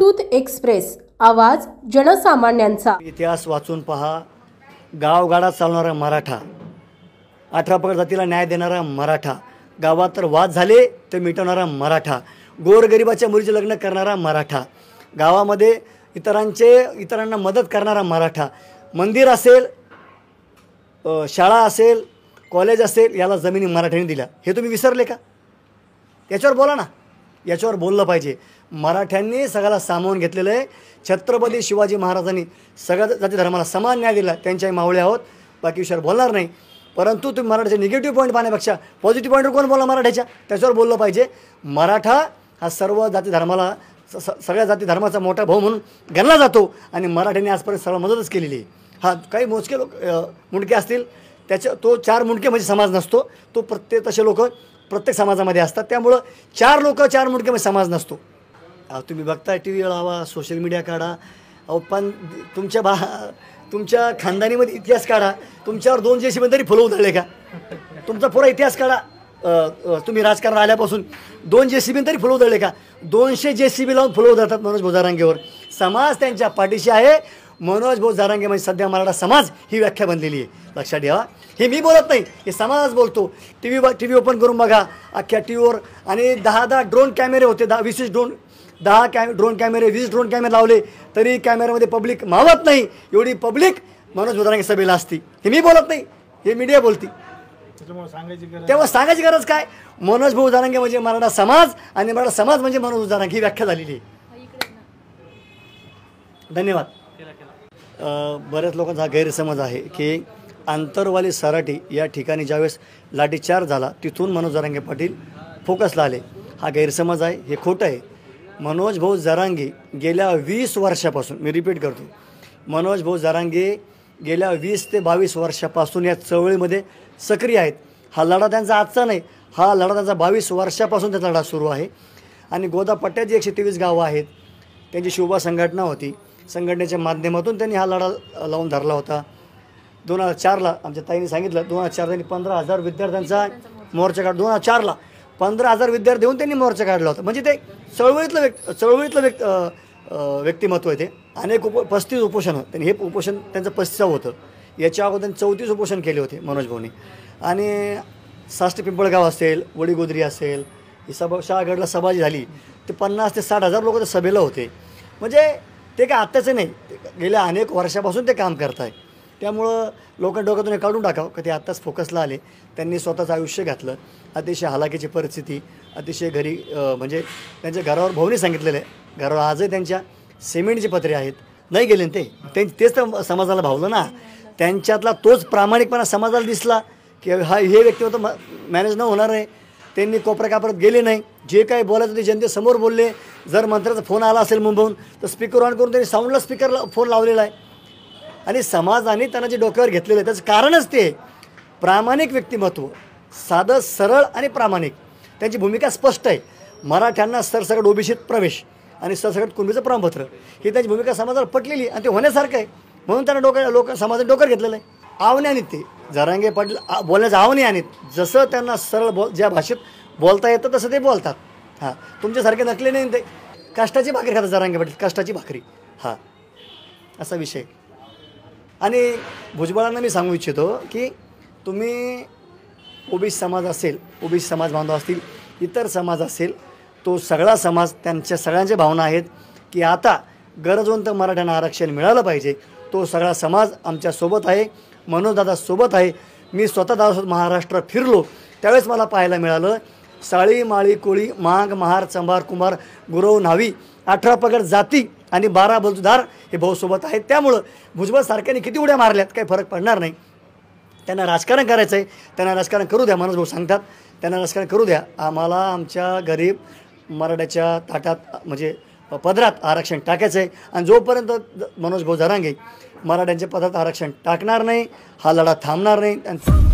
मानदूत express, आवाज जनसामान्यांचा। इतिहास वाचून पहा। गावगाडात चालणारा मराठा, 18 पगड जातीला न्याय देणारा मराठा, गावात तर वाद झाले ते मिटवणारा मराठा, गोरगरिबाच्या मुलीचे लग्न करणारा मराठा, गावामध्ये इतरांना मदत करणारा मराठा, मंदिर असेल, शाळा असेल, कॉलेज असेल, याला जमिनी मराठ्यांनी दिल्या। हे तुम्ही विसरले का? याच्यावर बोला ना, याच्यावर बोललं पाहिजे। मराठ्यांनी सगळ्याला सामावून घेतलेलं आहे। छत्रपती शिवाजी महाराजांनी सगळ्या जाती धर्माला समान न्याय दिला। त्यांच्याही मावळे आहोत, बाकी विषयावर बोलणार नाही। परंतु तुम्ही मराठ्याचे निगेटिव्ह पॉईंट पाहण्यापेक्षा पॉझिटिव्ह पॉईंटवर कोण बोला मराठ्याच्या, त्याच्यावर बोललं पाहिजे। मराठा हा सर्व जाती धर्माला सगळ्या जाती धर्माचा मोठा भाऊ म्हणून गणला जातो आणि मराठ्यांनी आजपर्यंत सर्व मदतच केलेली आहे। हा काही मोजके लोक मुंडके असतील, तो 4 मुंडके म्हणजे समाज नसतो, तो तसे लोक प्रत्येक समाजामध्ये असतात। त्यामुळं 4 लोक 4 मुंडके म्हणजे समाज नसतो। तुम्ही बघताय, टी व्ही लावा, सोशल मीडिया काढा, पण तुमच्या खानदानीमध्ये इतिहास काढा, तुमच्यावर 2 JCB तरी फुलं उधळले का? तुमचा पुरा इतिहास काढा, तुम्ही राजकारण आल्यापासून 2 JCB तरी फुलं उधळले का? 200 JCB लावून फुलं उधळतात मनोज भाऊ जरांगेवर। समाज त्यांच्या पाठीशी आहे। मनोज भाऊ जरांगे म्हणजे सध्या मराठा समाज ही व्याख्या बनलेली आहे, लक्षात ठेवा। हे मी बोलत नाही, हे समाज बोलतो। टी व्ही ओपन करून बघा, अख्ख्या टी व्हीवर आणि 10 ड्रोन कॅमेरे होते, 20 ड्रोन कॅमेरे 20 ड्रोन कॅमेरे लावले तरी कॅमेऱ्यामध्ये पब्लिक मावत नाही। एवढी पब्लिक मनोज भाऊ जरांगे सभेला असती। हे मी बोलत नाही, हे मीडिया बोलती। तेव्हा सांगायची गरज काय? मनोज भाऊ जरांगे म्हणजे मराठा समाज आणि मराठा समाज म्हणजे मनोज भाऊ जरांगे ही व्याख्या झालेली आहे। धन्यवाद। बऱ्याच लोकांचा हा गैरसमज आहे की आंतरवाली सराटी या ठिकाणी ज्यावेळेस लाठीचार्ज झाला तिथून मनोज जरांगे पाटील फोकसला आले। हा गैरसमज आहे, हे खोटं आहे। मनोज भाऊ जरांगे गेल्या 20 वर्षापासून, मी रिपीट करतो, मनोज भाऊ जरांगे गेल्या 20 ते 22 वर्षापासून या चळवळीमध्ये सक्रिय आहेत। हा लढा त्यांचा आजचा नाही, हा लढा त्यांचा 22 वर्षापासून त्याचा लढा सुरू आहे। आणि गोदापट्ट्यात जी 123 गावं आहेत त्यांची शिवबा संघटना होती, संघटनेच्या माध्यमातून त्यांनी हा लढा लावून धरला होता। 2004ला आमच्या ताईंनी सांगितलं, 2004 त्यांनी 15,000 विद्यार्थ्यांचा मोर्चा काढला। 2004ला 15,000 विद्यार्थी देऊन त्यांनी मोर्चा काढला होता। म्हणजे ते चळवळीतलं व्यक्तिमत्व आहे ते। अनेक 35 उपोषण, त्यांनी हे उपोषण त्यांचं 35व होतं। याच्या अगोदर त्यांनी 34 उपोषण केले होते मनोज भाऊनी। आणि साष्ट पिंपळगाव असेल, वडीगोद्री असेल, ही शहागडला सभा जी झाली ते 50,000 ते 60,000 लोक त्या सभेला होते। म्हणजे ते काय आत्ताचं नाही, गेल्या अनेक वर्षापासून ते काम करत आहे। त्यामुळं लोकांना डोक्यातून हे काढून टाकावं की ते आत्ताच फोकसला आले। त्यांनी स्वतःचं आयुष्य घातलं, अतिशय हालाकीची परिस्थिती, अतिशय घरी म्हणजे त्यांच्या घरावर भाऊनी सांगितलेलं आहे, घरावर आजही त्यांच्या सिमेंटची पत्रे आहेत, नाही गेले तेच तर समाजाला भावलं ना। त्यांच्यातला तोच प्रामाणिकपणा समाजाला दिसला की हे व्यक्तिमत्व मॅनेज न होणार आहे। त्यांनी कोपऱ्या कापरात गेले नाही, जे काही बोलायचं ते जनतेसमोर बोलले। जर मंत्र्याचा फोन आला असेल मुंबईहून तर स्पीकर ऑन करून त्यांनी साऊंडला स्पीकरला फोन लावलेला आहे। आणि समाजाने त्यांना जे डोक्यावर घेतलेलं आहे त्याचं कारणच ते प्रामाणिक व्यक्तिमत्व, साधं सरळ आणि प्रामाणिक। त्यांची भूमिका स्पष्ट आहे। मराठ्यांना सरसकट ओबीसीत प्रवेश आणि सरसकट कुणबीचं प्रमाणपत्र, ही त्यांची भूमिका समाजाला पटलेली आणि ते होण्यासारखं आहे। म्हणून त्यांना समाजाने डोक्यावर घेतलेलं आहे। आवने आणीत ते जरांगे पाटील बोलण्याचं आवने आणीत, जसं त्यांना सरळ ज्या भाषेत बोलता येतं तसं ते बोलतात। हां, तुमच्यासारखे नकले नाही ते। कष्टाची भाकरी खातात जरांगे पाटील, कष्टाची भाकरी, हा असा विषय। आणि भुजबळांना मी सांगू इच्छितो की तुम्ही ओबीसी समाज असेल, ओबीसी समाज बांधव असतील, इतर समाज असेल, तो सगळा समाज, त्यांच्या सगळ्यांच्या भावना आहेत की आता गरजवंत मराठ्यांना आरक्षण मिळालं पाहिजे। तो सगळा समाज आमच्यासोबत आहे, मनोजदादा सोबत आहे। मी स्वतः दादासोबत महाराष्ट्र फिरलो त्यावेळेस मला पाहायला मिळालं, साळी माळी कोळी मांग महार चंभार कुंभार गुरव न्हावी 18 पगड जाती आणि 12 बलुतेदार हे भाऊसोबत आहेत। त्यामुळं भुजबळ सारख्याने किती उड्या मारल्यात काही फरक पडणार नाही। त्यांना राजकारण करायचं आहे, त्यांना राजकारण करू द्या। मनोज भाऊ सांगतात त्यांना राजकारण करू द्या। आम्हाला आमच्या गरीब मराठ्याच्या ताटात म्हणजे पदरात आरक्षण टाकायचं आहे। आणि जोपर्यंत मनोज भाऊ जरांगे मराठ्यांच्या पदात आरक्षण टाकणार नाही, हा लढा थांबणार नाही।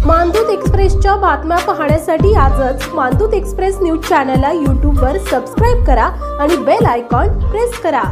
मानदूत एक्सप्रेसच्या बातम्या पाहण्यासाठी आजच मानदूत एक्सप्रेस न्यूज चॅनलला यूट्यूबवर सबस्क्राईब करा आणि बेल आयकॉन प्रेस करा।